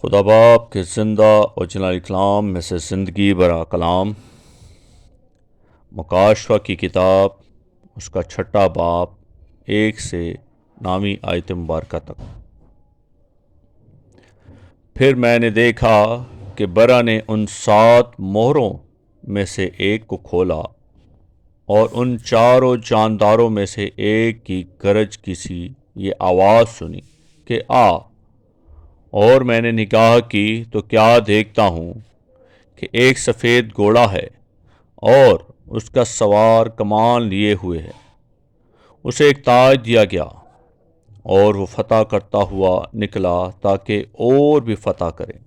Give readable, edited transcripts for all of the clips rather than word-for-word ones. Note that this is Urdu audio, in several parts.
خدا باپ کے زندہ اور جلالی کلام میں سے زندگی برا کلام، مکاشفہ کی کتاب، اس کا 6 باب 1 سے نامی آیت مبارکہ تک۔ پھر میں نے دیکھا کہ برا نے ان 7 مہروں میں سے ایک کو کھولا، اور ان 4 جانداروں میں سے ایک کی گرج کی سی یہ آواز سنی کہ آ۔ اور میں نے نگاہ کی تو کیا دیکھتا ہوں کہ ایک سفید گھوڑا ہے، اور اس کا سوار کمان لیے ہوئے ہے۔ اسے ایک تاج دیا گیا، اور وہ فتح کرتا ہوا نکلا تاکہ اور بھی فتح کرے۔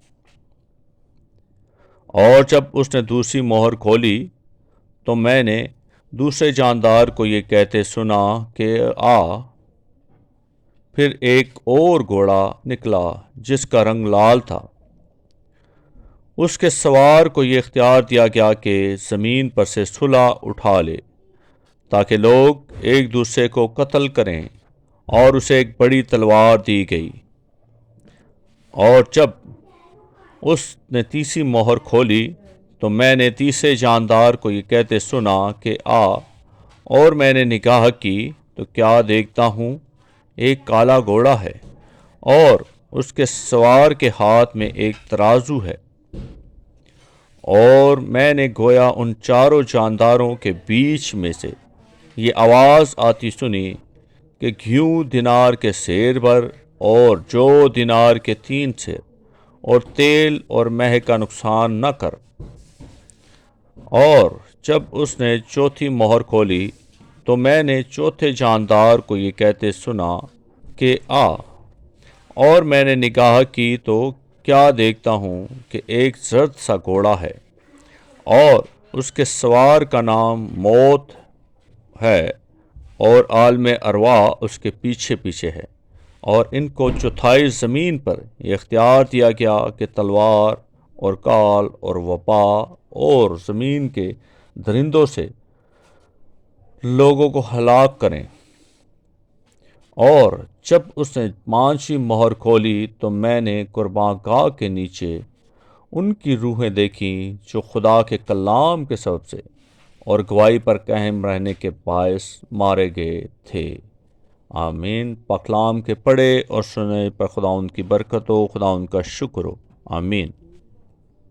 اور جب اس نے دوسری مہر کھولی تو میں نے دوسرے جاندار کو یہ کہتے سنا کہ آ۔ پھر ایک اور گھوڑا نکلا جس کا رنگ لال تھا۔ اس کے سوار کو یہ اختیار دیا گیا کہ زمین پر سے صلہ اٹھا لے، تاکہ لوگ ایک دوسرے کو قتل کریں، اور اسے ایک بڑی تلوار دی گئی۔ اور جب اس نے تیسری مہر کھولی تو میں نے تیسرے جاندار کو یہ کہتے سنا کہ آ۔ اور میں نے نگاہ کی تو کیا دیکھتا ہوں، ایک کالا گھوڑا ہے، اور اس کے سوار کے ہاتھ میں ایک ترازو ہے۔ اور میں نے گویا ان 4 جانداروں کے بیچ میں سے یہ آواز آتی سنی کہ گھیوں دینار کے سیر بھر، اور جو دینار کے 3 سیر، اور تیل اور مہ کا نقصان نہ کر۔ اور جب اس نے چوتھی مہر کھولی تو میں نے چوتھے جاندار کو یہ کہتے سنا کہ آ۔ اور میں نے نگاہ کی تو کیا دیکھتا ہوں کہ ایک زرد سا گھوڑا ہے، اور اس کے سوار کا نام موت ہے، اور عالم ارواح اس کے پیچھے پیچھے ہے۔ اور ان کو چوتھائی زمین پر یہ اختیار دیا گیا کہ تلوار اور کال اور وبا اور زمین کے درندوں سے لوگوں کو ہلاک کریں۔ اور جب اس نے 5ویں مہر کھولی تو میں نے قربان گاہ کے نیچے ان کی روحیں دیکھیں جو خدا کے کلام کے سبب سے اور گواہی پر قائم رہنے کے باعث مارے گئے تھے۔ آمین۔ پاک کلام کے پڑھے اور سننے پر خدا ان کی برکت ہو، خدا ان کا شکر ہو۔ آمین۔